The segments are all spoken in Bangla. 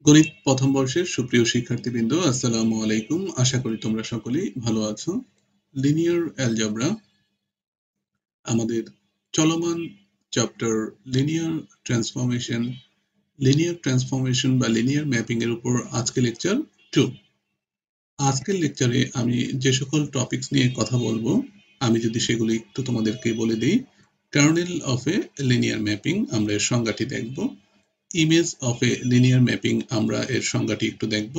গণিত প্রথম বর্ষের সুপ্রিয় শিক্ষার্থীবৃন্দ, আসসালামু আলাইকুম। আশা করি তোমরা সকলেই ভালো আছো। লিনিয়ার অ্যালজেব্রা আমাদের চলমান চ্যাপ্টার লিনিয়ার ট্রান্সফরমেশন বা লিনিয়ার ম্যাপিং এর উপর আজকে লেকচার 2। আজকের লেকচারে আমি যে সকল টপিকস নিয়ে কথা বলবো, আমি যদি সেগুলি একটু তোমাদেরকে বলে দিই। Kernel of a linear mapping, আমরা এর সংজ্ঞাটি দেখব। Image of a linear mapping, আমরা এর সংজ্ঞাটি একটু দেখব।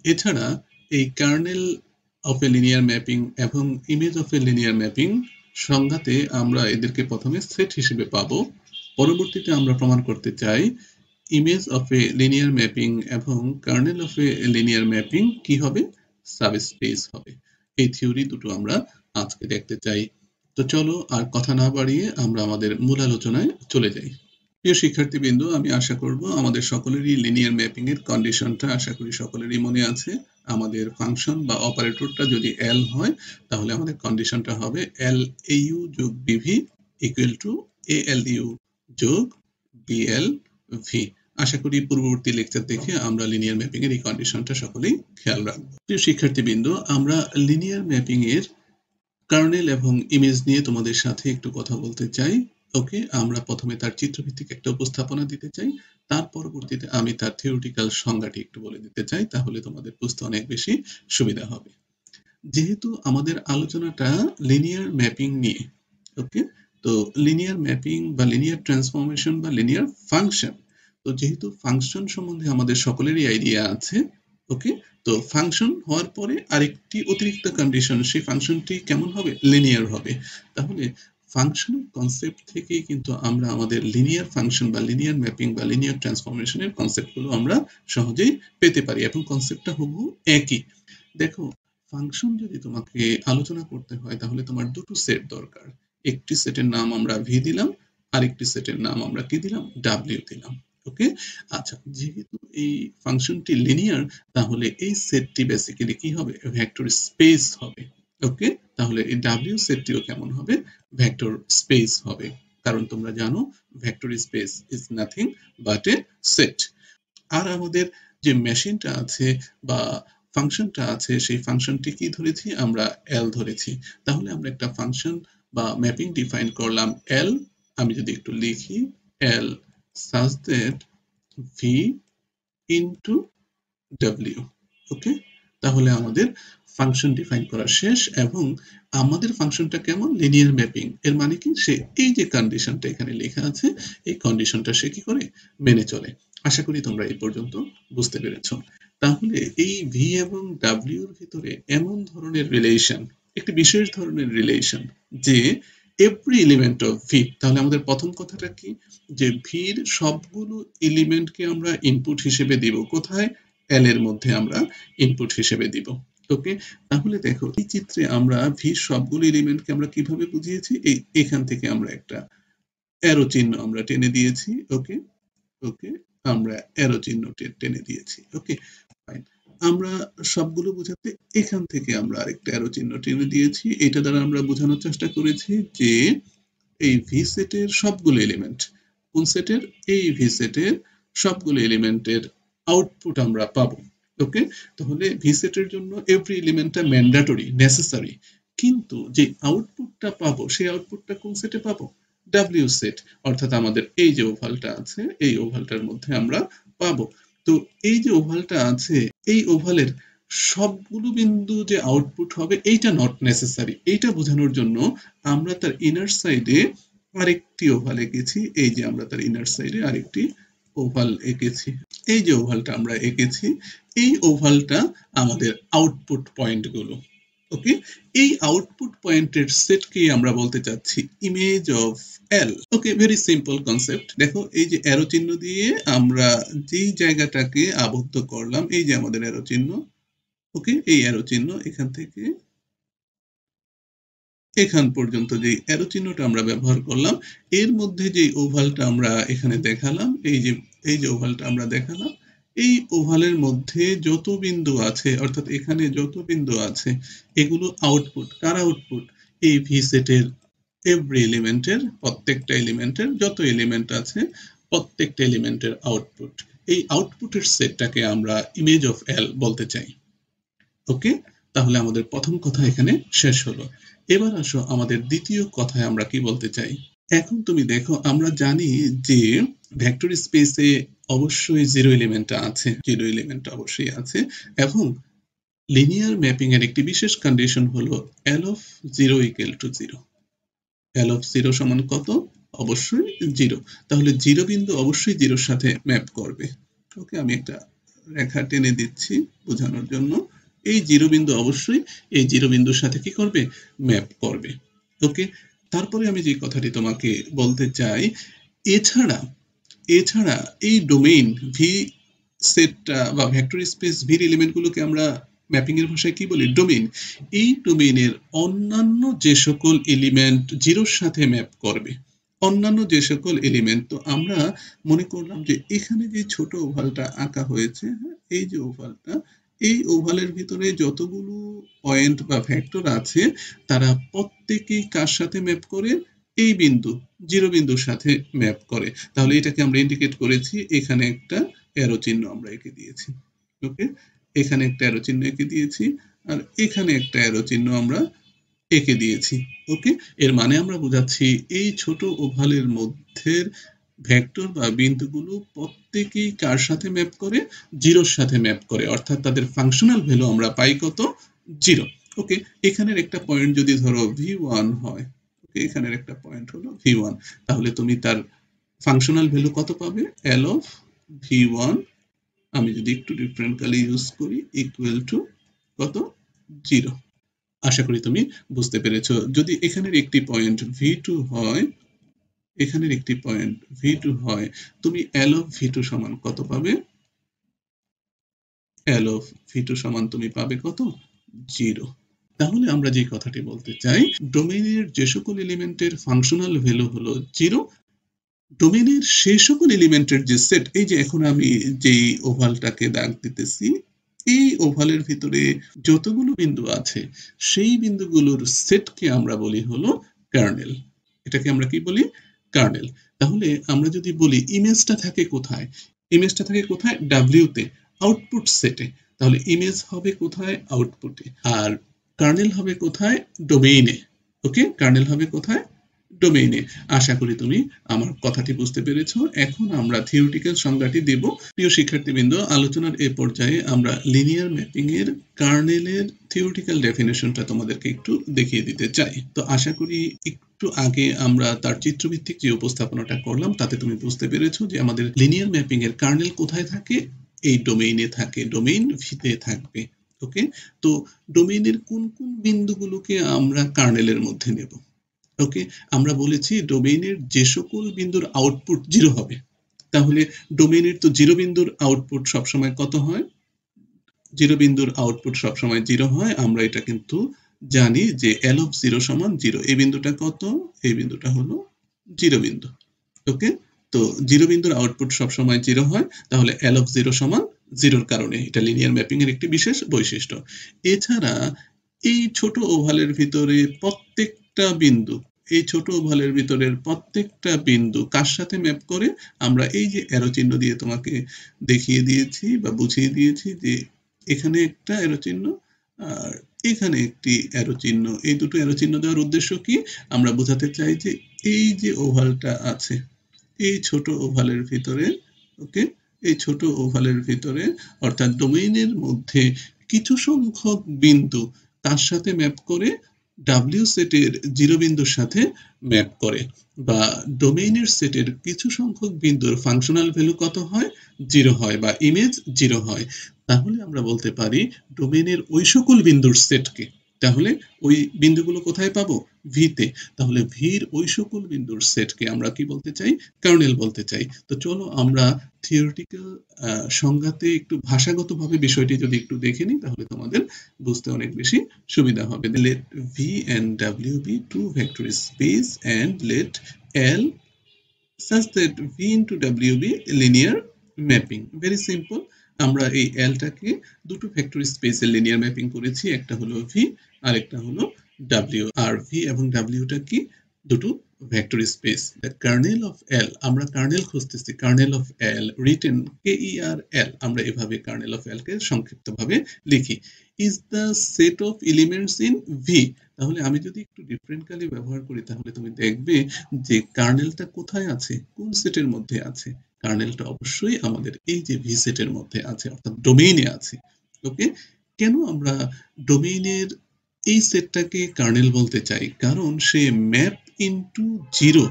এছাড়া এই kernel of a linear mapping এবং image of a linear mapping সংজ্ঞাতে আমরা এদেরকে প্রথমে সেট হিসেবে পাবো। পরবর্তীতে আমরা প্রমাণ করতে চাই image of a linear mapping এবং kernel of a linear mapping কি হবে, সাবস্পেস হবে। এই থিওরি দুটো আমরা আজকে দেখতে চাই। তো চলো আর কথা না বাড়িয়ে আমরা আমাদের মূল আলোচনায় চলে যাই। প্রিয় শিক্ষার্থীবৃন্দ, আমি আশা করব আমাদের সকলেরই লিনিয়ার ম্যাপিং এর কন্ডিশনটা আশা করি সকলেরই মনে আছে। আমাদের ফাংশন বা অপারেটরটা যদি এল হয়, তাহলে আমাদের কন্ডিশনটা হবে এল au যোগ বিভি ইকুয়াল টু ALU যোগ BL V। আশা করি পূর্ববর্তী লেকচার দেখে আমরা লিনিয়ার ম্যাপিং এর এই কন্ডিশনটা সকলেই খেয়াল রাখবো। প্রিয় শিক্ষার্থীবৃন্দ, আমরা লিনিয়ার ম্যাপিং এর কার্নেল এবং ইমেজ নিয়ে তোমাদের সাথে একটু কথা বলতে চাই। ওকে, আমরা প্রথমে তার চিত্রভিত্তিক একটা উপস্থাপনা দিতে চাই, তার পরবর্তীতে আমি তার থিওরিটিক্যাল সংজ্ঞাটি একটু বলে দিতে চাই, তাহলে তোমাদের বুঝতে অনেক বেশি সুবিধা হবে। যেহেতু আমাদের আলোচনাটা লিনিয়ার ম্যাপিং নিয়ে, ওকে, তো লিনিয়ার ম্যাপিং বা লিনিয়ার ট্রান্সফরমেশন বা লিনিয়ার ফাংশন, তো যেহেতু ফাংশন সম্বন্ধে আমাদের সকলেরই আইডিয়া আছে, ওকে, তো ফাংশন হওয়ার পরে আরেকটি অতিরিক্ত কন্ডিশন, সেই ফাংশনটি কেমন হবে, লিনিয়ার হবে। তাহলে ফাংশনের কনসেপ্ট থেকেই কিন্তু আমরা আমাদের লিনিয়ার ফাংশন বা লিনিয়ার ম্যাপিং বা লিনিয়ার ট্রান্সফরমেশনের কনসেপ্টগুলো আমরা সহজেই পেতে পারি এবং কনসেপ্টটা হুবহু একই। দেখো, ফাংশন যদি তোমাকে আলোচনা করতে হয় তাহলে তোমার দুটো সেট দরকার। একটি সেটের নাম আমরা ভি দিলাম, আরেকটি সেটের নাম আমরা কি দিলাম, ডাব্লিউ দিলাম। ওকে, আচ্ছা, যেহেতু এই ফাংশনটি লিনিয়ার, তাহলে এই সেটটি বেসিক্যালি কি হবে, ভেক্টর স্পেস হবে। ওকে, তাহলে এই ডাব্লিউ সেটটিও কেমন হবে, ভেক্টর স্পেস হবে। কারণ তোমরা জানো vector space is nothing but a set. আর আমাদের যে মেশিনটা আছে বা ফাংশনটা আছে, সেই ফাংশনটি কি ধরেছি, আমরা এল ধরেছি। তাহলে আমরা একটা ফাংশন বা ম্যাপিং ডিফাইন করলাম এল। আমি যদি একটু লিখি এল such that v into w। ওকে, তাহলে আমাদের ফাংশন ডিফাইন করা শেষ এবং আমাদের ফাংশনটা কেমন, লিনিয়ার ম্যাপিং। এর মানে কি, সে এই যে কন্ডিশনটা এখানে লেখা আছে, এই কন্ডিশনটা সে কি করে, মেনে চলে। আশা করি তোমরা এই পর্যন্ত বুঝতে পেরেছো। তাহলে এই ভি এবং ডাব্লিউ এর ভিতরে এমন ধরনের রিলেশন, একটি বিশেষ ধরনের রিলেশন, যে এভরি এলিমেন্ট অফ ভি, তাহলে আমাদের প্রথম কথাটা কি, যে ভির সবগুলো এলিমেন্টকে আমরা ইনপুট হিসেবে দিব কোথায়, এল এর মধ্যে আমরা ইনপুট হিসেবে দিব। ওকে, তাহলে দেখো এই চিত্রে আমরা ভি সবগুলো এলিমেন্টকে আমরা কিভাবে বুঝিয়েছি, এই এখান থেকে আমরা একটা অ্যারো চিহ্ন আমরা টেনে দিয়েছি। ওকে, ওকে, আমরা অ্যারো চিহ্ন টেনে দিয়েছি। ওকে, ফাইন। আমরা সবগুলো বোঝাতে এখান থেকে আমরা আরেকটা অ্যারো চিহ্ন টেনে দিয়েছি। এটা দ্বারা আমরা বোঝানোর চেষ্টা করেছি যে এই ভি সেটের সবগুলো এলিমেন্ট, কোন সেটের, এই ভি সেটের সবগুলো এলিমেন্টের আউটপুট আমরা পাবো। ওকে, তাহলে ভি সেটের জন্য এভরি এলিমেন্টটা ম্যান্ডেটরি, নেসেসারি, কিন্তু যে আউটপুটটা পাবো সেই আউটপুটটা কোন সেটে পাবো, ডাব্লিউ সেট, অর্থাৎ আমাদের এই যে ওভালটা আছে, এই ওভালটার মধ্যে আমরা পাবো। তো এই যে ওভালটা আছে, এই ওভালের সবগুলো বিন্দু যে আউটপুট হবে এইটা নট নেসেসারি। এইটা বোঝানোর জন্য আমরা তার ইনার সাইডে আরেকটি ওভাল এঁকেছি। এই যে আমরা তার ইনার সাইডে আরেকটি ওভাল এঁকেছি। এই যে ওভালটা আমরা এঁকেছি, এই ওভালটা আমাদের আউটপুট পয়েন্টগুলো। ওকে, এই আউটপুট পয়েন্টের সেটকে আমরা বলতে চাচ্ছি image of L. Okay, very simple concept. দেখো, এই যে অ্যারো চিহ্ন দিয়ে আমরা যেই জায়গাটাকে আবদ্ধ করলাম, এই যে আমাদের অ্যারো চিহ্ন। ওকে, এই অ্যারো চিহ্ন এখান থেকে এখান পর্যন্ত যে অ্যারো চিহ্নটা আমরা ব্যবহার করলাম, এর মধ্যে যে ওভালটা আমরা এখানে দেখালাম, এই যে ওভালটা আমরা দেখালাম, এই ওভালের মধ্যে যত বিন্দু আছে, অর্থাৎ এখানে যত বিন্দু আছে, এগুলো আউটপুট। কার আউটপুট, এই ভি সেটের এভরি এলিমেন্টের, প্রত্যেকটা এলিমেন্টের যত এলিমেন্ট আছে প্রত্যেকটা এলিমেন্টের আউটপুট। এই আউটপুটের সেটটাকে আমরা ইমেজ অফ এল বলতে চাই। ওকে, তাহলে আমাদের প্রথম কথা এখানে শেষ হলো। এবার আসো আমাদের দ্বিতীয় কথায় আমরা কি বলতে চাই। এখন তুমি দেখো, আমরা জানি যে ভেক্টর স্পেসে অবশ্যই জিরো এলিমেন্ট আছে, জিরো এলিমেন্ট অবশ্যই আছে, এবং লিনিয়ার ম্যাপিং এর একটি বিশেষ কন্ডিশন হলো L of zero equal to zero. L of zero সমান কত? অবশ্যই জিরো। তাহলে জিরো বিন্দু অবশ্যই জিরোর সাথে ম্যাপ করবে। ওকে, আমি একটা রেখা টেনে দিচ্ছি বোঝানোর জন্য। এই জিরো বিন্দু অবশ্যই এই জিরো বিন্দুর সাথে কি করবে? ম্যাপ করবে। ওকে, তারপরে আমি যে কথাটি তোমাকে বলতে চাই, এছাড়া এছাড়া এই ডোমেইন ভি সেটটা বা ভেক্টর স্পেস ভির এলিমেন্টগুলোকে আমরা ম্যাপিং এর ভাষায় কি বলি? ডোমেইন। এই ডোমেইনের অন্যান্য যে সকল এলিমেন্ট জিরোর সাথে ম্যাপ করবে, অন্যান্য যে সকল এলিমেন্ট, তো আমরা মনে করলাম যে এখানে যে ছোট ওভালটা আঁকা হয়েছে, এই যে ওভালটা, এই ওভালের ভিতরে যতগুলো পয়েন্ট বা ভেক্টর আছে তারা প্রত্যেকেই কার সাথে ম্যাপ করে? এই বিন্দু, জিরো বিন্দুর সাথে ম্যাপ করে। তাহলে এটাকে আমরা ইন্ডিকেট করেছি, এখানে একটা অ্যারো চিহ্ন আমরা এঁকে দিয়েছি। ওকে, এখানে একটা অ্যারো চিহ্ন এঁকে দিয়েছি, আর এখানে একটা অ্যারো চিহ্ন আমরা এঁকে দিয়েছি। ওকে, এর মানে আমরা বোঝাচ্ছি এই ছোট ওভালের মধ্যে ভেক্টর বা বিন্দুগুলো প্রত্যেকেই কার সাথে ম্যাপ করে? জিরোর সাথে ম্যাপ করে, অর্থাৎ তাদের ফাংশনাল ভ্যালু আমরা পাই কত? জিরো। ওকে, এখানের একটা পয়েন্ট যদি ধরো v1 হয়, ওকে, এখানের একটা পয়েন্ট হলো v1, তাহলে তুমি তার ফাংশনাল ভ্যালু কত পাবে? এল অফ v1, আমি যদি একটু ডিফারেন্ট কালি ইউজ করি, ইকুয়াল টু কত? জিরো। আশা করি তুমি বুঝতে পেরেছো। যদি এখানের একটি পয়েন্ট v2 হয়, এখানের একটি পয়েন্ট v2 হয়, তুমি এল অফ v2 সমান কত পাবে? এল অফ v2 সমান তুমি পাবে কত? জিরো। তাহলে আমরা যে কথাটি বলতে চাই, ডোমেইনের যে সকল এলিমেন্টের ফাংশনাল ভ্যালু হলো জিরো, ডোমেইনের সেই সকল এলিমেন্টের যে সেট, এই যে এখন আমি যেই ওভালটাকে দাগ দিতেছি, এই ওভালের ভিতরে যতগুলো বিন্দু আছে সেই বিন্দুগুলোর সেটকে আমরা বলি হলো কার্নেল। এটাকে আমরা কি বলি? কার্নেল। তাহলে আমরা যদি বলি ইমেজটা থাকে কোথায়? ইমেজটা থাকে কোথায়? ডাব্লিউতে, আউটপুট সেটে। তাহলে ইমেজ হবে কোথায়? আউটপুটে। আর কার্নেল হবে কোথায়? ডোমেইনে। ওকে, কার্নেল হবে কোথায়? ডোমেইনে। আশা করি তুমি আমার কথাটি বুঝতে পেরেছো। এখন আমরা থিওরিটিক্যাল সংজ্ঞাটি দেব। প্রিয় শিক্ষার্থীবৃন্দ, আলোচনার এ পর্যায়ে আমরা লিনিয়ার ম্যাপিং এর কার্নেলের থিওরিটিক্যাল ডেফিনেশনটা তোমাদেরকে একটু দেখিয়ে দিতে চাই। তো আশা করি একটু আগে আমরা তার চিত্রভিত্তিক যে উপস্থাপনাটা করলাম তাতে তুমি বুঝতে পেরেছো যে আমাদের লিনিয়ার ম্যাপিং এর কার্নেল কোথায় থাকে? এই ডোমেইনে থাকে, ডোমেইন ভিতে থাকবে। ওকে, তো ডোমেইনের কোন কোন বিন্দুগুলোকে আমরা কার্নেলের মধ্যে নেব? ওকে, আমরা বলেছি ডোমেইনের যে সকল বিন্দুর আউটপুট জিরো হবে, তাহলে ডোমেইনের তো জিরো বিন্দুর আউটপুট সবসময় কত হয়? জিরো বিন্দুর আউটপুট সবসময় জিরো হয়। আমরা এটা কিন্তু জানি যে এল অফ জিরো সমান জিরো। এই বিন্দুটা কত? এই বিন্দুটা হলো জিরো বিন্দু। ওকে, তো জিরো বিন্দুর আউটপুট সবসময় জিরো হয়, তাহলে এল অফ জিরো সমান জিরোর কারণে এটা লিনিয়ার ম্যাপিং এর একটি বিশেষ বৈশিষ্ট্য। এছাড়া এই ছোট ওভালের ভিতরে প্রত্যেকটা বিন্দু, এই ছোট ওভালের ভিতরের প্রত্যেকটা বিন্দু কার সাথে ম্যাপ করে? আমরা এই যে অ্যারো চিহ্ন দিয়ে তোমাকে দেখিয়ে দিয়েছি বা বুঝিয়ে দিয়েছি যে এখানে একটা অ্যারো চিহ্ন আর এখানে একটি অ্যারো চিহ্ন। এই দুটো অ্যারো চিহ্ন দেওয়ার উদ্দেশ্য কি? আমরা বোঝাতে চাই যে এই যে ওভালটা আছে, এই ছোট ওভালের ভিতরে, ওকে, এই ছোট ওভালের ভিতরে অর্থাৎ ডোমেইনের মধ্যে কিছু সংখ্যক বিন্দু তার সাথে ম্যাপ করে ডাব্লিউ সেটের জিরো বিন্দুর সাথে ম্যাপ করে, বা ডোমেইনের সেটের কিছু সংখ্যক বিন্দুর ফাংশনাল ভ্যালু কত হয়? জিরো হয়, বা ইমেজ জিরো হয়। তাহলে আমরা বলতে পারি ডোমেইনের ওই সকল বিন্দুর সেটকে, তাহলে ওই বিন্দুগুলো কোথায় পাবো? ভিতে। তাহলে ভির ওই সকল বিন্দুর সেটকে আমরা কি বলতে চাই? কার্নেল বলতে চাই। তো চলো আমরা থিওরিটিক্যাল সংজ্ঞাতে একটু ভাষাগতভাবে বিষয়টি যদি একটু দেখে নিই, তাহলে তোমাদের বুঝতে অনেক বেশি সুবিধা হবে। Let V and W be two vector space and let L such that V into W be linear mapping. Very simple. আমরা এই Lটাকে দুটো ভেক্টর স্পেসে লিনিয়ার ম্যাপিং করেছি, একটা হলো V আর একটা হলো W। আর V এবং W টা কি? দুটো vector space. The kernel of L, আমরা কার্নেল খুঁজতেছি, kernel of L written KERL, আমরা এভাবে কার্নেল অফ এল কে সংক্ষিপ্তভাবে লিখি, is the set of elements in V. তাহলে আমি যদি একটু ডিফারেন্টলি ব্যবহার করি তাহলে তুমি দেখবে যে কার্নেলটা কোথায় আছে, কোন সেটের মধ্যে আছে। কার্নেলটা অবশ্যই আমাদের এই যে ভি সেটের মধ্যে আছে, অর্থাৎ ডোমেইনে আছে। ওকে, কেন আমরা ডোমেইনের এই সেটটাকে কার্নেল বলতে চাই? কারণ সে ম্যাপ ইনটু জিরো,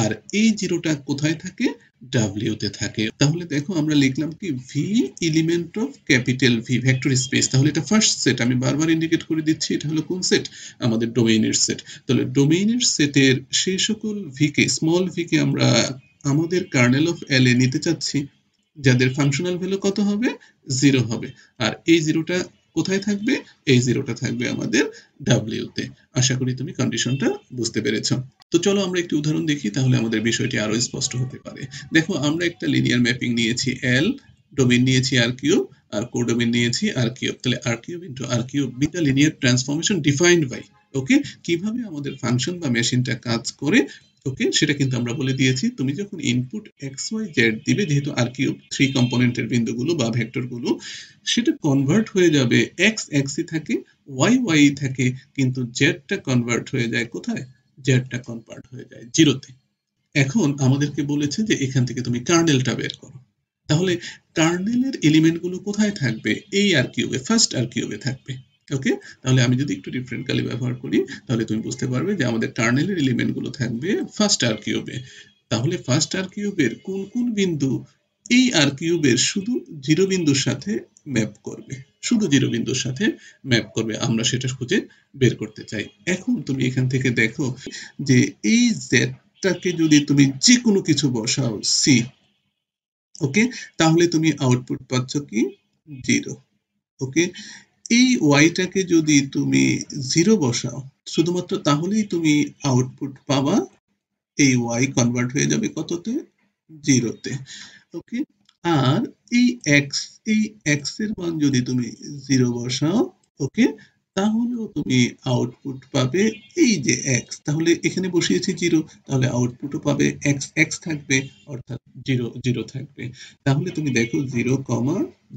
আর এই জিরোটা কোথায় থাকে? ডাব্লিউতে থাকে। তাহলে দেখো আমরা লিখলাম কি V element of capital V vector space. তাহলে এটা ফার্স্ট সেট, আমি বারবার ইন্ডিকেট করে দিচ্ছি এটা হলো কোন সেট? আমাদের ডোমেইনের সেট। তাহলে ডোমেইনের সেটের সেই সকল ভিকে, স্মল ভিকে আমরা আমাদের কার্নেল অফ এল এ নিতে চাচ্ছি, যাদের ফাংশনাল ভ্যালু কত হবে? 0 হবে। আর এই জিরোটা কোথায় থাকবে? এই জিরোটা থাকবে আমাদের ডাব্লিউতে। আশা করি তুমি কন্ডিশনটা বুঝতে পেরেছো। তো চলো আমরা একটি উদাহরণ দেখি, তাহলে আমাদের বিষয়টি আরো স্পষ্ট হতে পারে। দেখো আমরা একটা লিনিয়ার ম্যাপিং নিয়েছি এল, ডোমেইন নিয়েছি আর কিউব, আর কোডোমেইন নিয়েছি আর কিউব। তাহলে R cube into R cube beta linear transformation defined by, okay, কিভাবে আমাদের ফাংশন বা মেশিনটা কাজ করে, ওকে, সেটা কিন্তু আমরা বলে দিয়েছি। তুমি যখন ইনপুট XYZ দিবে, যেহেতু আর কিউব 3 কম্পোনেন্টের বিন্দুগুলো বা ভেক্টরগুলো, সেটা কনভার্ট হয়ে যাবে x থাকে, y থাকে, কিন্তু জেডটা কনভার্ট হয়ে যায় কোথায়? জেডটা কনভার্ট হয়ে যায় জিরোতে। এখন আমাদেরকে বলেছে যে এখান থেকে তুমি কার্নেলটা বের করো। তাহলে কার্নেলের এলিমেন্টগুলো কোথায় থাকবে? এই আর কিউবে, ফার্স্ট আর কিউবে থাকবে। ওকে, তাহলে আমি যদি একটু ডিফারেন্টলি ব্যবহার করি তাহলে তুমি বুঝতে পারবে যে আমাদের কার্নেলের এলিমেন্টগুলো থাকবে ফার্স্ট আর কিউবে। তাহলে ফার্স্ট আর কিউবের কোন কোন বিন্দু এই আর কিউবের শুধু জিরো বিন্দুর সাথে ম্যাপ করবে, শুধু জিরো বিন্দুর সাথে ম্যাপ করবে, আমরা সেটা খুঁজে বের করতে চাই। এখন তুমি এখান থেকে দেখো যে এই জেডটাকে যদি তুমি যে কোনো কিছু বসাও সি, ওকে, তাহলে তুমি আউটপুট পাচ্ছ কি? 0। ওকে, এই ওয়াইটাকে যদি তুমি 0 বসাও শুধুমাত্র, তাহলেই তুমি আউটপুট পাবা, এই ওয়াই কনভার্ট হয়ে যাবে কততে? 0তে। ওকে, আর এই এক্স, এই এক্স এর মান যদি তুমি 0 বসাও, ওকে, তাহলেও তুমি আউটপুট পাবে এই যে এক্স। তাহলে এখানে বসিয়েছি 0, তাহলে আউটপুটও পাবে এক্স, এক্স থাকবে, অর্থাৎ 0 0 থাকবে। তাহলে তুমি দেখো 0,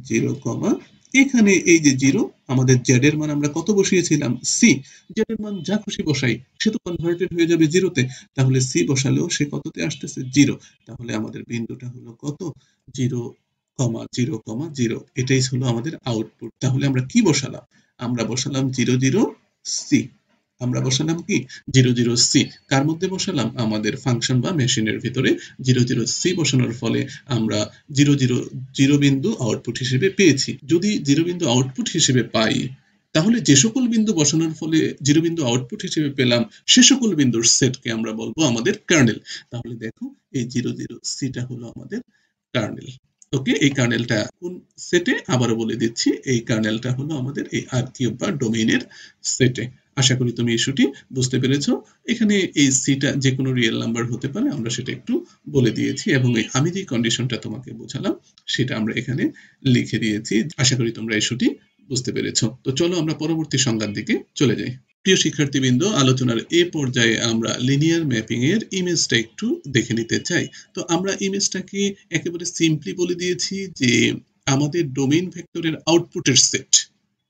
0, এখানে এই যে 0, আমাদের জেড এর মান আমরা কত বসিয়েছিলাম? সি। জেড এর মান যা খুশি বসাই, সে তো কনভার্টেড হয়ে যাবে 0তে। তাহলে সি বসালেও সে কততে আসতেছে? 0। তাহলে আমাদের বিন্দুটা হলো কত? 0, 0, 0। এটাই হলো আমাদের আউটপুট। তাহলে আমরা কি বসালাম? আমরা বসালাম 0 0 সি। আমরা বসালাম কি? 0 0 সি। কার মধ্যে বসালাম? আমাদের ফাংশন বা মেশিনের ভিতরে 0 0 সি বসানোর ফলে আমরা 0 0 0 বিন্দু আউটপুট হিসেবে পেয়েছি। যদি 0 বিন্দু আউটপুট হিসেবে পাই, তাহলে যে সকল বিন্দু বসানোর ফলে 0 বিন্দু আউটপুট হিসেবে পেলাম, সে সকল বিন্দুর সেটকে আমরা বলবো আমাদের কার্নেল। তাহলে দেখো এই 0 0 সিটা হলো আমাদের কার্নেল। ওকে, এই কার্নেলটা কোন সেটে? আবারও বলে দিচ্ছি, এই কার্নেলটা হলো আমাদের এই আর কিউব বা ডোমেইনের সেটে। আশা করি তুমি ইস্যুটি বুঝতে পেরেছো। এখানে এই সিটা যে কোনো রিয়েল নাম্বার হতে পারে, আমরা সেটা একটু বলে দিয়েছি, এবং আমি যে কন্ডিশনটা তোমাকে বোঝালাম সেটা আমরা এখানে লিখে দিয়েছি। আশা করি তোমরা ইস্যুটি বুঝতে পেরেছো। তো চলো আমরা পরবর্তী সংজ্ঞার দিকে চলে যাই। প্রিয় শিক্ষার্থীবৃন্দ, আলোচনার এ পর্যায়ে আমরা লিনিয়ার ম্যাপিং এর ইমেজটা একটু দেখে নিতে চাই। তো আমরা ইমেজটাকে একেবারে সিম্পলি বলে দিয়েছি যে আমাদের ডোমেইন ভেক্টরের আউটপুটের সেট,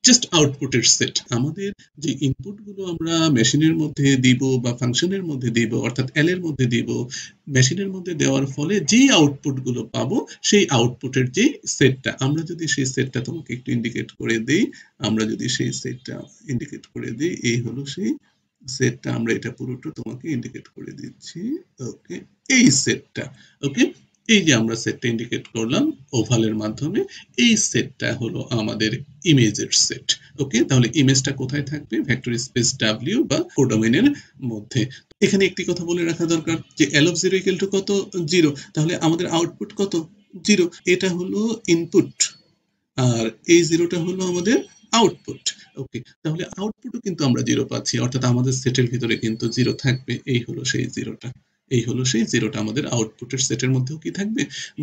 জাস্ট আউটপুটের সেট। আমাদের যে ইনপুট গুলো আমরা মেশিনের মধ্যে দিব বা ফাংশনের মধ্যে দিব, অর্থাৎ এল এর মধ্যে দিব, মেশিনের মধ্যে দেওয়ার ফলে যে আউটপুট গুলো পাবো, সেই আউটপুটের যে সেটটা, আমরা যদি সেই সেটটা তোমাকে একটু ইন্ডিকেট করে দেই, আমরা যদি সেই সেটটা ইন্ডিকেট করে দিই, এই হলো সেই সেটটা, আমরা এটা পুরোটা তোমাকে ইন্ডিকেট করে দিচ্ছি। ওকে, এই সেটটা, ওকে, এই যে আমরা সেটটা ইন্ডিকেট করলাম ওভালের মাধ্যমে, এই সেটটা হলো আমাদের ইমেজের সেট। ওকে, তাহলে ইমেজটা কোথায় থাকবে? ভেক্টর স্পেস ডাব্লিউ বা কোডোমেইনের মধ্যে। এখানে একটি কথা বলে রাখা দরকার যে এল অফ 0 ইকুয়াল টু কত? 0। তাহলে আমাদের আউটপুট কত? 0। এটা হলো ইনপুট, আর এই 0টা হলো আমাদের আউটপুট। ওকে, তাহলে আউটপুটও কিন্তু আমরা 0 পাচ্ছি, অর্থাৎ আমাদের সেটের ভিতরে কিন্তু 0 থাকবে। এই হলো সেই 0টা, এই হলো সেই 0টা, আমাদের আউটপুটের সেটের মধ্যেও কি থাকবে?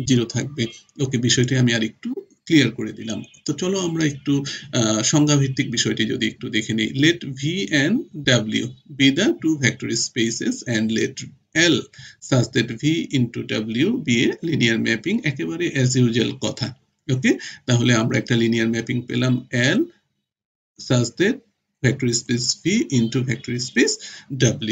0 থাকবে। ওকে, বিষয়টি আমি আর একটু ক্লিয়ার করে দিলাম। তো চলো আমরা একটু সংজ্ঞাভিত্তিক বিষয়টি যদি একটু দেখে নিই। Let V and W be the two vector spaces and let L such that v into w be a linear mapping, একেবারে as usual কথা। ওকে, তাহলে আমরা একটা লিনিয়ার ম্যাপিং পেলাম L such that vector space v into vector space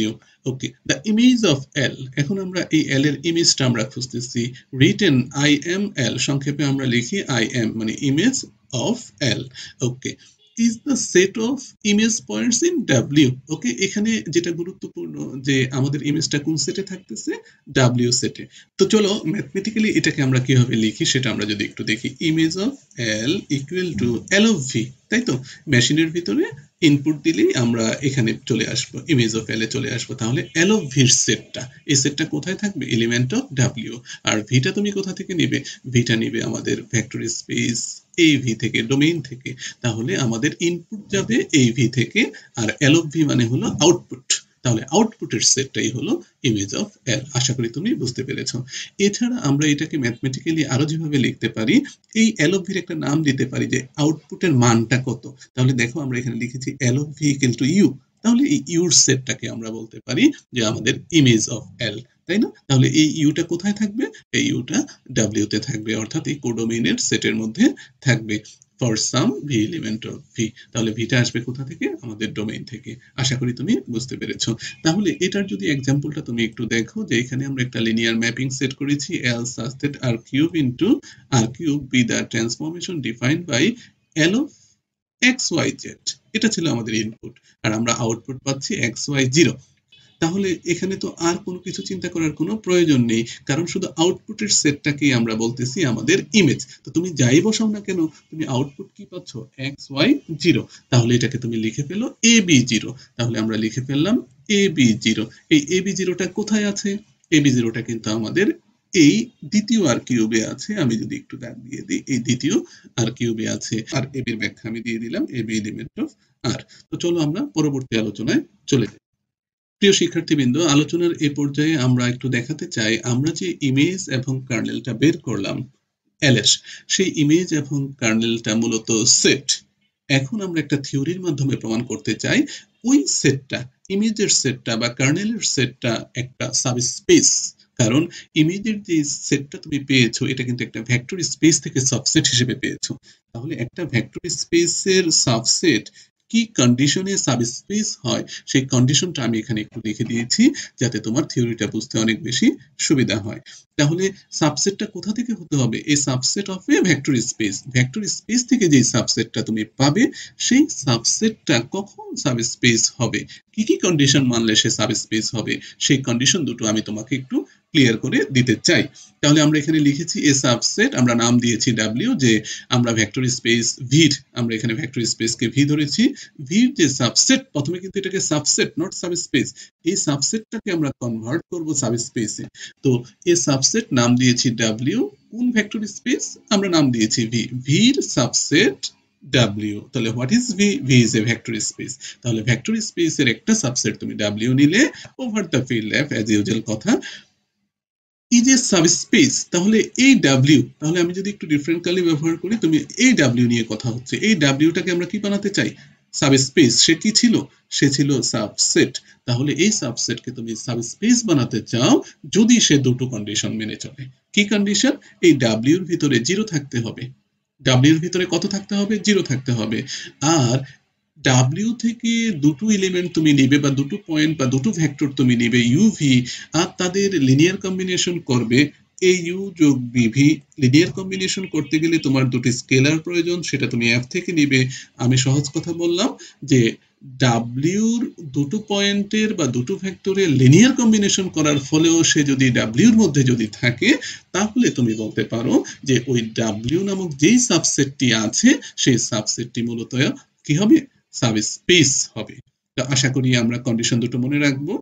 w. Okay, the image of L, এখন আমরা এই L এর ইমেজটা আমরা খুঁজতেছি। written I am L, সংক্ষেপে আমরা লিখি I am মানে image of L. Okay, is the set of image points in W. ওকে, এখানে যেটা গুরুত্বপূর্ণ যে আমাদের ইমেজটা কোন সেটে থাকতেছে, W সেটে। তো চলো ম্যাথমেটিক্যালি এটাকে আমরা কিভাবে লিখি সেটা আমরা যদি একটু দেখি। Image of L equal to L of V, তাই তো? মেশিনের ভিতরে ইনপুট দিলেই আমরা এখানে চলে আসবো, ইমেজ অফ L এ চলে আসবো। তাহলে L অফ V এর সেটটা, এই সেটটা কোথায় থাকবে? Element of W। আর ভিটা তুমি কোথা থেকে নিবে? ভিটা নিবে আমাদের ভেক্টর স্পেস এই ভি থেকে, ডোমেইন থেকে। তাহলে আমাদের ইনপুট যাবে এই ভি থেকে, আর এল অফ ভি মানে হলো আউটপুট। তাহলে আউটপুটের সেটটাই হলো ইমেজ অফ এল। আশা করি তুমি বুঝতে পেরেছো। এছাড়া আমরা এটাকে ম্যাথমেটিক্যালি আরো যেভাবে লিখতে পারি, এই এল অফ ভির একটা নাম দিতে পারি যে আউটপুটের মানটা কত। তাহলে দেখো আমরা এখানে লিখেছি L of V equal to U. তাহলে এই ইউর সেটটাকে আমরা বলতে পারি যে আমাদের ইমেজ অফ এল, তাই না? তাহলে এই ইউটা কোথায় থাকবে? এই ইউটা ডাব্লিউ তে থাকবে, অর্থাৎ এই কোডোমেইনের সেটের মধ্যে থাকবে for some V element of V. তাহলে ভিটা আসবে কোথা থেকে? আমাদের ডোমেইন থেকে। আশা করি তুমি বুঝতে পেরেছো। তাহলে এটার যদি এক্সাম্পলটা তুমি একটু দেখো, যে এখানে আমরা একটা লিনিয়ার ম্যাপিং সেট করেছি L such that r cube into r cube be the transformation defined by L of x y z। এটা ছিল আমাদের ইনপুট, আর আমরা আউটপুট পাচ্ছি x y 0। তাহলে এখানে তো আর কোনো কিছু চিন্তা করার কোনো প্রয়োজন নেই, কারণ শুধু আউটপুটের সেটটাকেই আমরা বলতেছি আমাদের ইমেজ। তো তুমি যাই বসাও না কেন, তুমি আউটপুট কি পাচ্ছ? xy 0। তাহলে এটাকে তুমি লিখে ফেলো ab 0। তাহলে আমরা লিখে ফেললাম ab 0। এই ab 0টা কোথায় আছে? ab 0টা কিন্তু আমাদের এই দ্বিতীয় আর কিউবে আছে। আমি যদি একটু দাগ দিয়ে দিই, এই দ্বিতীয় আর কিউবে আছে। আর ab এর ব্যাখ্যা আমি দিয়ে দিলাম, ab এলিমেন্ট অফ r। তো চলো আমরা পরবর্তী আলোচনায় চলে যাই। প্রিয় শিক্ষার্থীবৃন্দ, আলোচনার এ পর্যায়ে আমরা একটু দেখাতে চাই, আমরা যে ইমেজ এবং কার্নেলটা বের করলাম এলএস, সেই ইমেজ এবং কার্নেলটা মূলত সেট। এখন আমরা একটা থিওরির মাধ্যমে প্রমাণ করতে চাই ওই সেটটা, ইমেজের সেটটা বা কার্নেলের সেটটা একটা সাবস্পেস। কারণ ইমেজের যে সেটটা তুমি পেয়েছো, এটা কিন্তু একটা ভেক্টর স্পেস থেকে সাবসেট হিসেবে পেয়েছো। তাহলে একটা ভেক্টর স্পেসের সাবসেট কি কন্ডিশনে সাবস্পেস হয়, সেই কন্ডিশনটা আমি এখানে একটু লিখে দিয়েছি, যাতে তোমার থিওরিটা বুঝতে অনেক বেশি সুবিধা হয়। তাহলে সাবসেটটা কোথা থেকে হতে হবে? এই subset of A vector space. Vector space থেকে যে সাবসেটটা তুমি পাবে, সেই সাবসেটটা কখন সাবস্পেস হবে, কি কি কন্ডিশন মানলে সে সাবস্পেস হবে, সেই কন্ডিশন দুটো আমি তোমাকে একটু ক্লিয়ার করে দিতে চাই। তাহলে আমরা এখানে লিখেছি এ সাবসেট, আমরা নাম দিয়েছি ডাব্লিউ, যে আমরা ভেক্টর স্পেস ভির, আমরা এখানে ভেক্টর স্পেসকে ভি ধরেছি। ভির যে সাবসেট, প্রথমে কিন্তু এটাকে সাবসেট নট সাবস্পেস, এই সাবসেটটাকে আমরা কনভার্ট করব সাবস্পেসে। তো এই সাবসেট নাম দিয়েছি ডাব্লিউ, কোন ভেক্টর স্পেস? আমরা নাম দিয়েছি ভি, ভির সাবসেট ডাব্লিউ। তাহলে what is V? V is a vector space. তাহলে ভেক্টর স্পেসের একটা সাবসেট তুমি ডাব্লিউ নিলে, over the field left as usual কথা, ইজ এ সাবস্পেস। তাহলে এই ডাব্লিউ, তাহলে আমি যদি একটু ডিফারেন্ট কালি ব্যবহার করি, তুমি এই ডাব্লিউ নিয়ে কথা হচ্ছে, এই ডাব্লিউটাকে আমরা কি বানাতে চাই? সাবস্পেস। সে কি ছিল? সে ছিল সাবসেট। তাহলে এই সাবসেটকে তুমি সাবস্পেস বানাতে চাও যদি সে দুটো কন্ডিশন মেনে চলে। কি কন্ডিশন? এই ডাব্লিউর ভিতরে 0 থাকতে হবে। ডাব্লিউর ভিতরে কত থাকতে হবে? 0 থাকতে হবে। আর ডাব্লিউ থেকে দুটো এলিমেন্ট তুমি নিবে, বা দুটো পয়েন্ট বা দুটো ভেক্টর তুমি নিবে ইউভি, আর তাদের লিনিয়ার কম্বিনেশন করবে এই ইউ যোগ বিভি। লিনিয়ার কম্বিনেশন করতে গেলে তোমার দুটি স্কেলার প্রয়োজন, সেটা তুমি এফ থেকে নিবে। আমি সহজ কথা বললাম যে ডাব্লিউর দুটো পয়েন্টের বা দুটো ভেক্টরের লিনিয়ার কম্বিনেশন করার ফলেও সে যদি ডাব্লিউর মধ্যে যদি থাকে, তাহলে তুমি বলতে পারো যে ওই ডাব্লিউ নামক যেই সাবসেটটি আছে, সেই সাবসেটটি মূলত কি হবে? সাবস্পেস হবে। তো আশা করি আমরা কন্ডিশন দুটো মনে রাখবো।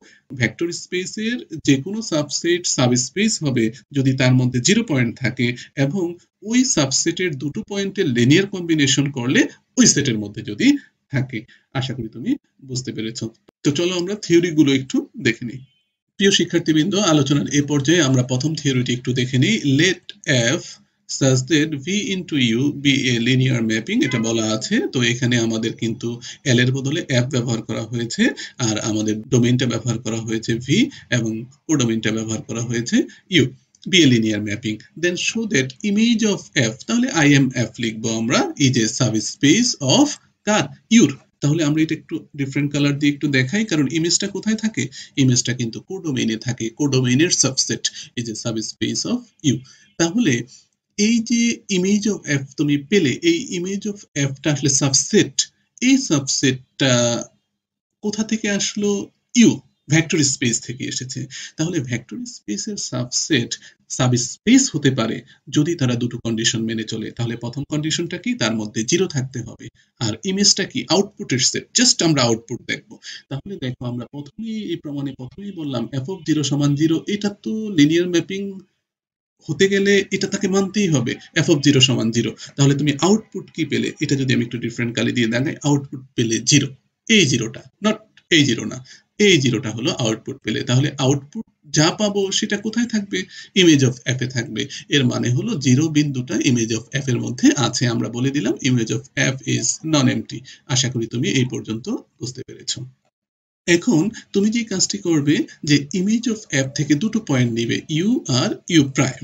ভেক্টর স্পেসের যে কোনো সাবসেট সাবস্পেস হবে যদি তার মধ্যে 0 পয়েন্ট থাকে, এবং ওই সাবসেটের দুটো পয়েন্টের লিনিয়ার কম্বিনেশন করলে ওই সেটের মধ্যে যদি থাকে। আশা করি তুমি বুঝতে পেরেছো। তো চলো আমরা থিওরি গুলো একটু দেখে নিই। প্রিয় শিক্ষার্থীবৃন্দ, আলোচনার এ পর্যায়ে আমরা প্রথম থিওরিটি একটু দেখে নিই। Let F such that v into u be a linear mapping এটা বলা আছে। তো এখানে আমাদের কিন্তু l এর বদলে f ব্যবহার করা হয়েছে, আর আমাদের ডোমেইনটা ব্যবহার করা হয়েছে v, এবং কোডোমেইনটা ব্যবহার করা হয়েছে u। be a linear mapping, then show that image of f, তাহলে imf লিখবো আমরা, is a subspace of car, your. তাহলে আমরা এটা একটু ডিফারেন্ট কালার দিয়ে একটু দেখাই, কারণ ইমেজটা কোথায় থাকে, ইমেজটা কিন্তু কোডোমেইনে থাকে, কোডোমেইনের subset is a subspace of U. তাহলে এই যে ইমেজ অফ এফ তুমি পেলে, এই ইমেজ অফ এফটা আসলে সাবসেট, এই সাবসেটটা কোথা থেকে আসলো, ইউ, ভেক্টর স্পেস থেকে এসেছে। তাহলে ভেক্টর স্পেসের সাবসেট সাবস্পেস হতে পারে যদি তারা দুটো কন্ডিশন মেনে চলে। তাহলে প্রথম কন্ডিশনটা কি, তার মধ্যে জিরো থাকতে হবে, আর ইমেজটা কি, আউটপুটের সেট, জাস্ট আমরা আউটপুট দেখবো। তাহলে দেখো আমরা প্রথমেই এই প্রমাণে প্রথমেই বললাম এফ অফ জিরো সমান জিরো, এটা তো লিনিয়ার ম্যাপিং হতে গেলে এটা তাকে মানতেই হবে, এফ অফ জিরো সমান জিরো। তাহলে তুমি আউটপুট কি পেলে, এটা যদি আমি একটু ডিফারেন্ট কালি দিয়ে দেখাই, আউটপুট পেলে জিরো, এই জিরোটা, নট এই জিরো না, এই জিরোটা হলো আউটপুট পেলে। তাহলে আউটপুট যা পাবো সেটা কোথায় থাকবে, ইমেজ অফ এফ এ থাকবে। এর মানে হলো জিরো বিন্দুটা ইমেজ অফ এফ এর মধ্যে আছে। আমরা বলে দিলাম image of F is non empty. আশা করি তুমি এই পর্যন্ত বুঝতে পেরেছো। এখন তুমি যে কাজটি করবে, যে ইমেজ অফ এফ থেকে দুটো পয়েন্ট নিবে, ইউ আর ইউ প্রাইম।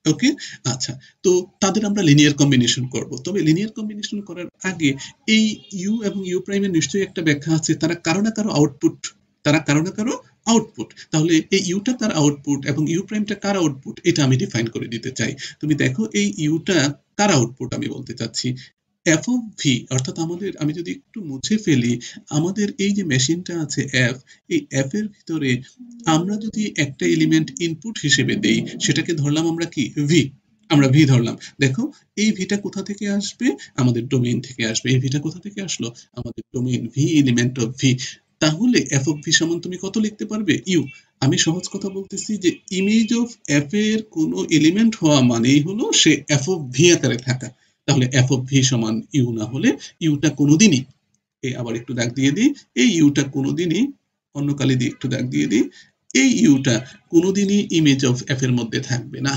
ওকে, আচ্ছা, তো তাদের আমরা লিনিয়ার কম্বিনেশন করব। তবে লিনিয়ার কম্বিনেশন করার আগে এই ইউ এবং ইউ প্রাইমের নিশ্চয়ই একটা ব্যাখ্যা আছে, তারা কারো না কারো আউটপুট, তারা কারো না কারো আউটপুট। তাহলে এই ইউটা তার আউটপুট এবং ইউ প্রাইমটা কার আউটপুট, এটা আমি ডিফাইন করে দিতে চাই। তুমি দেখো এই ইউটা কার আউটপুট আমি বলতে চাচ্ছি, এফ অফ ভি, অর্থাৎ আমাদের, আমি যদি একটু মুছে ফেলি, আমাদের এই যে মেশিনটা আছে এফ, এই এফ এর ভিতরে আমরা যদি একটা এলিমেন্ট ইনপুট হিসেবে দেই, সেটাকে ধরলাম আমরা কি, ভি, আমরা ভি ধরলাম। দেখো এই ভিটা কোথা থেকে আসবে, আমাদের ডোমেইন থেকে আসবে। এই ভিটা কোথা থেকে আসলো, আমাদের domain, V element of V. তাহলে এফ অফ ভি সমান তুমি কত লিখতে পারবে, ইউ। আমি সহজ কথা বলতেছি যে ইমেজ অফ এফ এর কোনো এলিমেন্ট হওয়া মানেই হলো সে এফ অফ ভি আকারে থাকা। তাহলে এফ অফ ভি সমান ইউ না হলে ইউটা কোনোদিনই, আবার একটু দাগ দিয়ে দিই, এই ইউটা কোনোদিনই, অন্য কালি দিয়ে একটু দাগ দিয়ে দিই, এই ইউটা কোনোদিনই ইমেজ অফ এফ এর মধ্যে থাকবে না।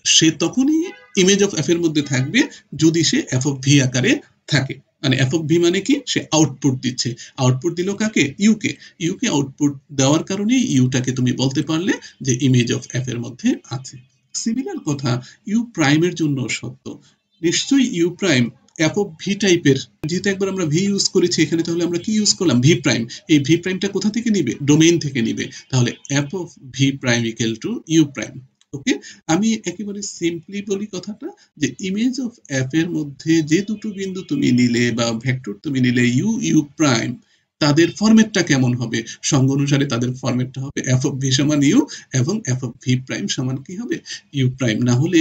সে তখনই ইমেজ অফ এফ এর মধ্যে থাকবে যদি সে এফ অফ ভি আকারে থাকে। মানে এফ অফ ভি মানে কি, সে আউটপুট দিচ্ছে। আউটপুট দিল কাকে, ইউকে। ইউকে আউটপুট দেওয়ার কারণে ইউটাকে তুমি বলতে পারলে যে ইমেজ অফ এফ এর মধ্যে আছে। সিমিলার কথা ইউ প্রাইমের জন্য সত্য। নিশ্চয়ই you prime F of V টাইপের, যেহেতু একবার আমরা ভি ইউজ করেছি এখানে, তাহলে আমরা কি ইউজ করলাম, ভি প্রাইম। এই ভি প্রাইমটা কোথা থেকে নিবে, ডোমেইন থেকে নিবে। তাহলে F of V prime equal to U prime. Okay, আমি একেবারে সিম্পলি বলি কথাটা, যে ইমেজ অফ এফ এর মধ্যে যে দুটো বিন্দু তুমি নিলে বা ভেক্টর তুমি নিলে, ইউ ইউ প্রাইম, তাদের ফরম্যাটটা কেমন হবে, সঙ্গ অনুসারে তাদের ফরম্যাটটা হবে এফ অফ ভি সমান ইউ এবং এফ অফ ভি প্রাইম সমান কি হবে, ইউ প্রাইম। না হলে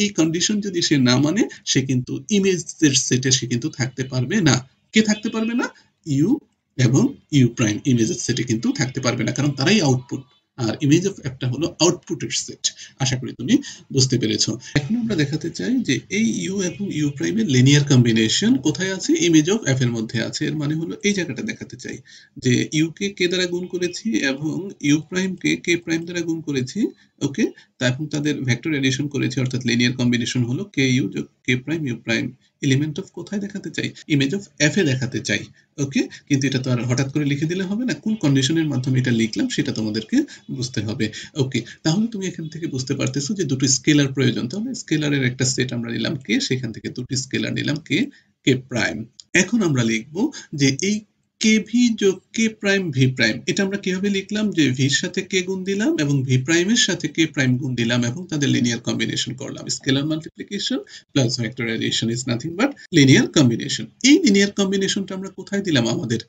এই কন্ডিশন যদি সে না মানে, সে কিন্তু ইমেজের সেটে সে কিন্তু থাকতে পারবে না। কে থাকতে পারবে না, ইউ এবং ইউ প্রাইম ইমেজের সেটে কিন্তু থাকতে পারবে না, কারণ তারাই আউটপুট, আর ইমেজ অফ একটা হলো আউটপুটের সেট। আশা করি তুমি বুঝতে পেরেছো। এখন আমরা দেখাতে চাই যে এই ইউ এবং ইউ প্রাইমের লিনিয়ার কম্বিনেশন কোথায় আছে, ইমেজ অফ এফ এর মধ্যে আছে। এর মানে হলো এই জায়গাটা দেখাতে চাই যে ইউ কে কে দ্বারা গুণ করেছি এবং you prime K K prime দ্বারা গুণ করেছি। ওকে, এখন তাদের ভেক্টর এডিশন করেছি, অর্থাৎ লিনিয়ার কম্বিনেশন হলো কে ইউ যোগ k prime U prime. Element of কোথায় দেখাতে চাই, ইমেজ অফ এফ এ দেখাতে চাই। ওকে, কিন্তু এটা তো আর হঠাৎ করে লিখে দিলে হবে না, কোন কন্ডিশনের মাধ্যমে এটা লিখলাম সেটা তোমাদেরকে বুঝতে হবে। ওকে, তাহলে তুমি এখান থেকে বুঝতে পারতেছো যে দুটো স্কেলার প্রয়োজন। তাহলে স্কেলারের একটা সেট আমরা নিলাম কে, সেখান থেকে দুটি স্কেলার নিলাম কে, কে প্রাইম। এখন আমরা লিখবো যে এই কে ভি যোগ কে প্রাইম ভি প্রাইম, এটা আমরা কিভাবে লিখলাম, যে ভির সাথে কে গুণ দিলাম এবং ভি প্রাইমের সাথে কে প্রাইম গুণ দিলাম এবং তাদের লিনিয়ার কম্বিনেশন করলাম। Scalar multiplication plus vector addition is nothing but linear combination. এই লিনিয়ার কম্বিনেশনটা আমরা কোথায় দিলাম, আমাদের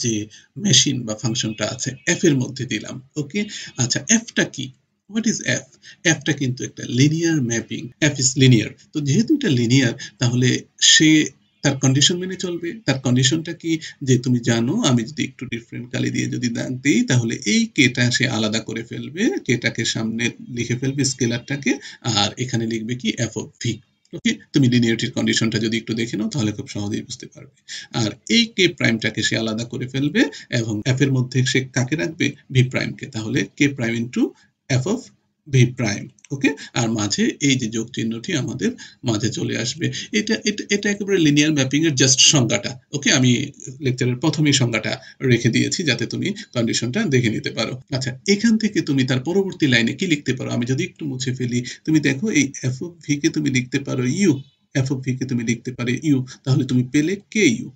যে মেশিন বা ফাংশনটা আছে এফ এর মধ্যে দিলাম। ওকে, আচ্ছা, এফটা কি, হোয়াট ইজ এফ? এফটা কিন্তু একটা linear mapping, F is linear. তো যেহেতু এটা লিনিয়ার, তাহলে সে তার কন্ডিশন মেনে চলবে। তার কন্ডিশনটা কি, যে তুমি জানো, আমি যদি একটু ডিফারেন্ট কালি দিয়ে যদি দাগ দিই, তাহলে এই কেটা সে আলাদা করে ফেলবে, কেটাকে সামনে লিখে ফেলবে স্কেলারটাকে, আর এখানে লিখবে কি, এফ অফ ভি। ওকে, তুমি লিনিয়ারিটির কন্ডিশনটা যদি একটু দেখে নাও তাহলে খুব সহজেই বুঝতে পারবে। আর এই কে প্রাইমটাকে সে আলাদা করে ফেলবে এবং এফ এর মধ্যে সে কাকে রাখবে, ভি প্রাইমকে। তাহলে k prime into F of V prime. Okay, আর মাঝে এই যে যোগ চিহ্নটি আমাদের মাঝে চলে আসবে। এটা এটা এটা একেবারে লিনিয়ার ম্যাপিং এর জাস্ট সংজ্ঞাটা। ওকে, আমি লেকচারের প্রথমেই সংজ্ঞাটা রেখে দিয়েছি যাতে তুমি কন্ডিশনটা দেখে নিতে পারো। আচ্ছা, এখান থেকে তুমি তার পরবর্তী লাইনে কি লিখতে পারো আমি যদি একটু মুছে ফেলি, তুমি দেখো এই এফ অফ ভি কে তুমি লিখতে পারো ইউ, এফ অফ ভি কে তুমি লিখতে পারো ইউ, তাহলে তুমি পেলে কে ইউ।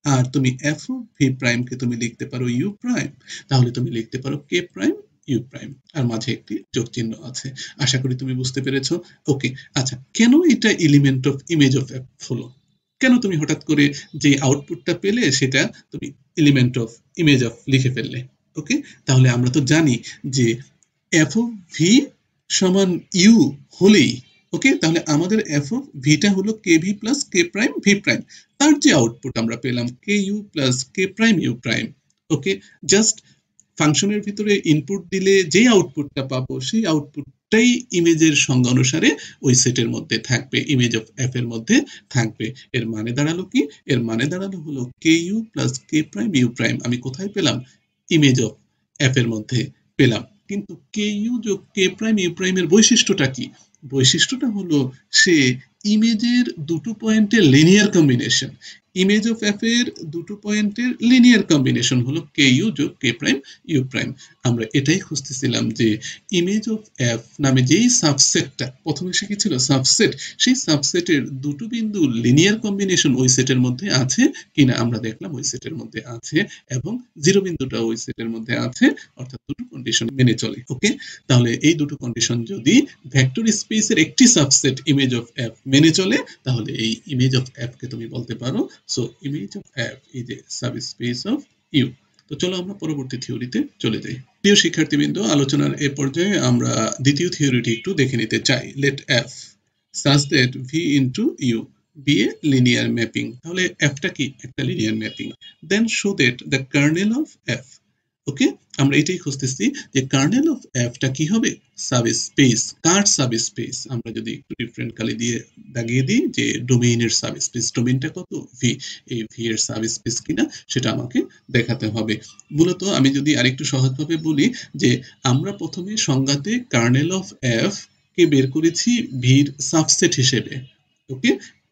আর তুমি এফ অফ ভি প্রাইম কে তুমি লিখতে পারো ইউ প্রাইম, তাহলে তুমি লিখতে পারো কে প্রাইম ইউ প্রাইম, আর মাঝে একটি যোগ চিহ্ন আছে। আশা করি তুমি বুঝতে পেরেছো। ওকে, আচ্ছা, কেন এটা element of image of F হলো? কেন তুমি হঠাৎ করে যে আউটপুটটা পেলে সেটা তুমি এলিমেন্ট অফ ইমেজ অফ লিখে ফেললে? ওকে, তাহলে আমরা তো জানি যে এফ অফ ভি সমান ইউ হলেই, ওকে, তাহলে আমাদের এফ অফ ভিটা হলো k V plus k prime V prime, তার যে আউটপুট আমরা পেলাম k U plus k prime U prime. Okay, just ফাংশনের ভিতরে ইনপুট দিলে যে আউটপুটটা পাবো সেই আউটপুটটাই ইমেজের সংজ্ঞা অনুসারে ওই সেটের মধ্যে থাকবে, ইমেজ অফ এফ এর মধ্যে থাকবে। এর মানে দাঁড়ালো কি? এর মানে দাঁড়ালো হলো k U plus k prime U prime আমি কোথায় পেলাম? ইমেজ অফ এফ এর মধ্যে পেলাম। কিন্তু কে ইউ যোগ কে প্রাইম ইউ প্রাইম এর বৈশিষ্ট্যটা কি? বৈশিষ্ট্যটা হলো সে ইমেজের দুটো পয়েন্টের linear combination. Image of F এর দুটো পয়েন্টের লিনিয়ার কম্বিনেশন হলো কে ইউ যোগ কে প্রাইম ইউ প্রাইম। আমরা এটাই খুঁজতেছিলাম যে ইমেজ অফ এফ নামে যেই সাবসেটটা প্রথমে শিখেছিল সাবসেট, সেই সাবসেটের দুটো বিন্দু লিনিয়ার কম্বিনেশন ওই সেটের মধ্যে আছে কিনা আমরা দেখলাম ওই সেটের মধ্যে আছে, এবং জিরো বিন্দুটা ওই সেটের মধ্যে আছে, অর্থাৎ দুটো কন্ডিশন মেনে চলে। ওকে, তাহলে এই দুটো কন্ডিশন যদি ভেক্টর স্পেসের একটি সাবসেট ইমেজ অফ এফ মেনে চলে, তাহলে এই ইমেজ অফ এফ কে তুমি বলতে পারো so image of F is a subspace of U. তো চলো আমরা পরবর্তী থিওরিতে চলে যাই। প্রিয় শিক্ষার্থীবৃন্দ, আলোচনার এ পর্যায়ে আমরা দ্বিতীয় থিওরিটি একটু দেখে নিতে চাই। Let F such that v into u be a linear mapping, তাহলে এফটা কি? একটা linear mapping. Then show that the kernel of F, okay, আমরা এটাই খুঁজতেছি যে কার্নেল অফ এফটা কি হবে? সাবস্পেস। কার সাবস্পেস? আমরা যদি একটু ডিফারেন্ট কালি দিয়ে দাগিয়ে দিই যে ডোমেইনের সাবস্পেস, ডোমেইনটা কত? ভি। এই ভি এর সাবস্পেস কিনা সেটা আমাকে দেখাতে হবে। মূলত আমি যদি আরেকটু সহজভাবে বলি যে আমরা প্রথমে সংজ্ঞাতে কার্নেল অফ এফ কে বের করেছি ভির সাবসেট হিসেবে। ওকে,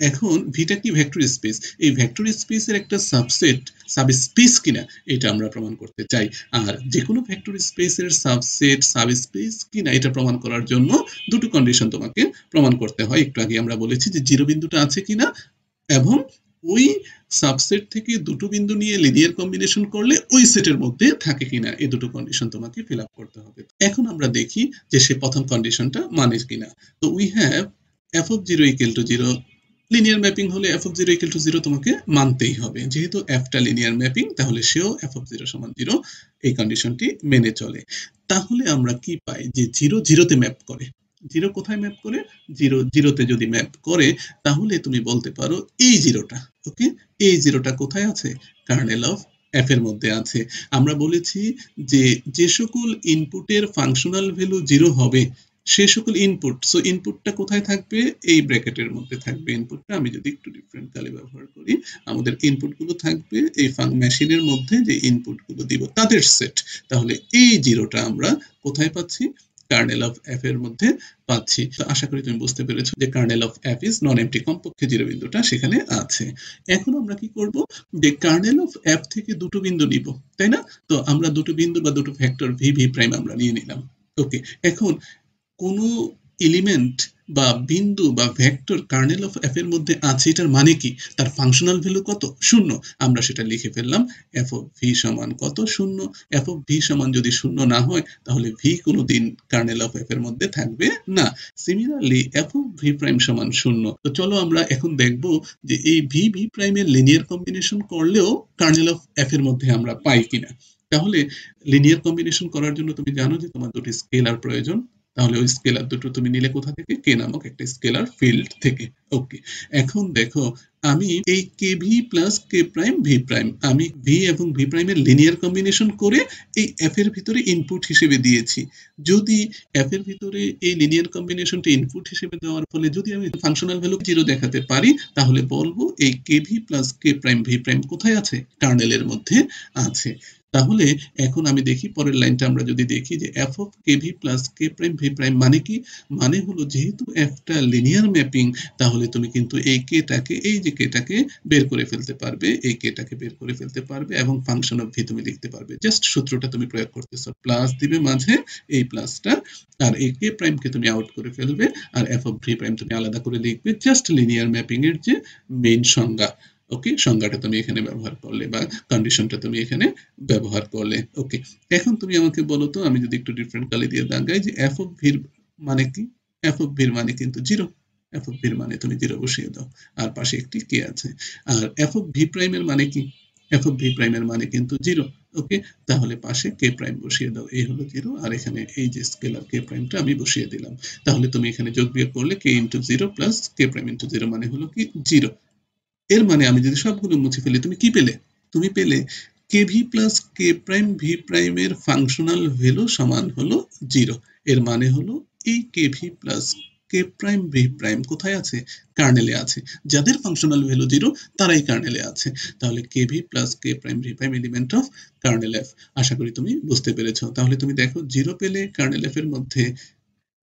এখন ভিটা কি? Vector space. এই ভেক্টর স্পেসের একটা সাবসেট সাবস্পেস কিনা এটা আমরা প্রমাণ করতে চাই। আর যে কোনো ভেক্টর স্পেসের সাবসেট সাবস্পেস কিনা এটা প্রমাণ করার জন্য দুটো কন্ডিশন তোমাকে প্রমাণ করতে হয়। একটু আগে আমরা বলেছি যে জিরো বিন্দুটা আছে কিনা, এবং ওই সাবসেট থেকে দুটো বিন্দু নিয়ে লিনিয়ার কম্বিনেশন করলে ওই সেটের মধ্যে থাকে কিনা, এই দুটো কন্ডিশন তোমাকে ফিল আপ করতে হবে। এখন আমরা দেখি যে সে প্রথম কন্ডিশনটা মানে কিনা। তো we have F of zero equal to zero. Linear mapping হলে F of zero equal to zero তোমাকে মানতেই হবে। যেহেতু এফটা লিনিয়ার ম্যাপিং, তাহলে সেও এফ অফ জিরো সমান জিরো, এই কন্ডিশনটি মেনে চলে। তাহলে আমরা কি পাই? যে জিরো জিরোতে ম্যাপ করে। জিরো কোথায় ম্যাপ করে? জিরো জিরোতে যদি ম্যাপ করে, তাহলে তুমি বলতে পারো এই জিরোটা, ওকে, এই জিরোটা কোথায় আছে? কার্নেল অফ এফ এর মধ্যে আছে। আমরা বলেছি যে যে সকল ইনপুটের ফাংশনাল ভ্যালু জিরো হবে সে সকল ইনপুট, সো ইনপুটটা কোথায় থাকবে? এই ব্র্যাকেটের মধ্যে থাকবে ইনপুটটা। আমি যদি একটু ডিফারেন্ট কালি ব্যবহার করি, আমাদের ইনপুট গুলো থাকবে এই মেশিনের মধ্যে যে ইনপুট গুলো দিব তাদের সেট। তাহলে এই জিরোটা আমরা কোথায় পাচ্ছি? কার্নেল অফ এফ এর মধ্যে পাচ্ছি। তো আশা করি তুমি বুঝতে পেরেছো যে kernel of F is non MT, কমপক্ষে জিরো বিন্দুটা সেখানে আছে। এখন আমরা কি করব? যে কার্নেল অফ এফ থেকে দুটো বিন্দু নিব, তাই না? তো আমরা দুটো বিন্দু বা দুটো ভেক্টর ভি ভি প্রাইম আমরা নিয়ে নিলাম। ওকে, এখন কোনো এলিমেন্ট বা বিন্দু বা ভেক্টর কার্নেল অফ এফ এর মধ্যে আছে, এটার মানে কি? তার ফাংশনাল ভ্যালু কত? শূন্য। আমরা সেটা লিখে ফেললাম এফ অফ ভি সমান কত? শূন্য। এফ অফ ভি সমান যদি শূন্য না হয়, তাহলে ভি কোনোদিন কার্নেল অফ এফ এর মধ্যে থাকবে না। Similarly F of V prime সমান শূন্য। তো চলো আমরা এখন দেখব যে এই ভি ভি প্রাইমের লিনিয়ার কম্বিনেশন করলেও কার্নেল অফ এফ এর মধ্যে আমরা পাই কিনা। তাহলে লিনিয়ার কম্বিনেশন করার জন্য তুমি জানো যে তোমার দুটি স্কেলার প্রয়োজন। তাহলে ওই স্কেলার দুটো তুমি নিলে কোথা থেকে? কে নামক একটা স্কেলার ফিল্ড থেকে। ওকে, এখন দেখো আমি এই কে V plus k prime V prime, আমি ভি এবং ভি প্রাইমের লিনিয়ার কম্বিনেশন করে এই এফ এর ভিতরে ইনপুট হিসেবে দিয়েছি। যদি এফ এর ভিতরে এই লিনিয়ার কম্বিনেশনটা ইনপুট হিসেবে দেওয়ার ফলে যদি আমি ফাংশনাল ভ্যালু জিরো দেখাতে পারি, তাহলে বলবো এই কে V plus k prime V prime কোথায় আছে? কার্নেলের মধ্যে আছে। তাহলে এখন আমি দেখি পরের লাইনটা আমরা যদি দেখি যে f of kv plus k prime v prime মানে কি? মানে হলো যেহেতু f টা লিনিয়ার ম্যাপিং তাহলে তুমি কিন্তু এই k টাকে এই যে k টাকে বের করে ফেলতে পারবে। এই k টাকে বের করে ফেলতে পারবে এবং ফাংশন অফ v তুমি লিখতে পারবে। জাস্ট সূত্রটা তুমি প্রয়োগ করতেছো। প্লাস দিবে মাঝে এই প্লাসটা আর এই k প্রাইম কে তুমি আউট করে ফেলবে আর f of v প্রাইম তুমি আলাদা করে লিখবে। জাস্ট লিনিয়ার ম্যাপিং এর যে মেইন সংজ্ঞা। ওকে, সংজ্ঞাটা তুমি এখানে ব্যবহার করলে বা কন্ডিশনটা তুমি এখানে ব্যবহার করলে। ওকে, এখন তুমি আমাকে বলো তো, আমি যদি একটু ডিফারেন্ট কালি দিয়ে দাগাই যে f of v এর মানে কি? f of v এর মানে কিন্তু 0। f of v এর মানে তুমি 0 বসিয়ে দাও আর পাশে একটি k আছে। আর f of v প্রাইম এর মানে কি? f of v প্রাইম এর মানে কিন্তু 0। ওকে, তাহলে পাশে k প্রাইম বসিয়ে দাও। এই হলো 0 আর এখানে এই যে স্কেলার k প্রাইমটা আমি বসিয়ে দিলাম। তাহলে তুমি এখানে যোগ বিয়োগ করলে k into 0 plus k prime into 0 মানে হলো কি 0। এর মানে আমি যদি সবগুলো মুছে ফেলি তুমি কি পেলে? তুমি পেলে kv plus k prime v প্রাইমের ফাংশনাল ভ্যালু সমান হলো 0। এর মানে হলো এই kv plus k prime v prime কোথায় আছে? কার্নেলে আছে। যাদের ফাংশনাল ভ্যালু 0 তারাই কার্নেলে আছে। তাহলে kv plus k prime v prime element of kernel f। আশা করি তুমি বুঝতে পেরেছো। তাহলে তুমি দেখো 0 পেলে কার্নেল f এর মধ্যে,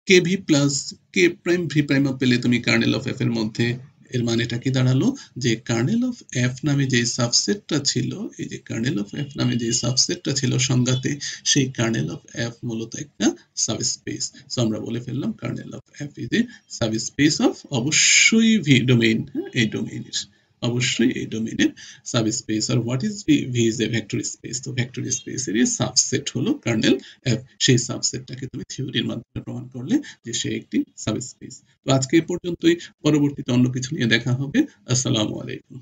kv plus k prime v prime পেলে তুমি কার্নেল অফ f এর মধ্যে। এর মানেটা কি দাঁড়ালো যে কার্নেল অফ f নামে যে সাবসেটটা ছিল, এই যে কার্নেল অফ f নামে যে সাবসেটটা ছিল সংজ্ঞাতে, সেই কার্নেল অফ f মূলত একটা সাবস্পেস। সো আমরা বলে ফেললাম kernel of f is a subspace of অবশ্যই v ডোমেইন, এই ডোমেইনের অবশ্যই এই ডোমেইনের সাবস্পেস। আর what is V? V is a vector space. তো ভেক্টর স্পেসের সাবসেট হলো কার্নেল f। সেই সাবসেটটাকে তুমি থিওরির মাধ্যমে প্রমাণ করলে যে সে একটি সাবস্পেস। তো আজকে এই পর্যন্তই। পরবর্তীতে অন্য কিছু নিয়ে দেখা হবে। আসসালামু আলাইকুম।